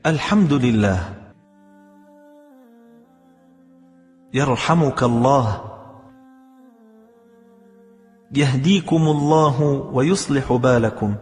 الحمد لله. يرحمك الله. يهديكم الله ويصلح بالكم.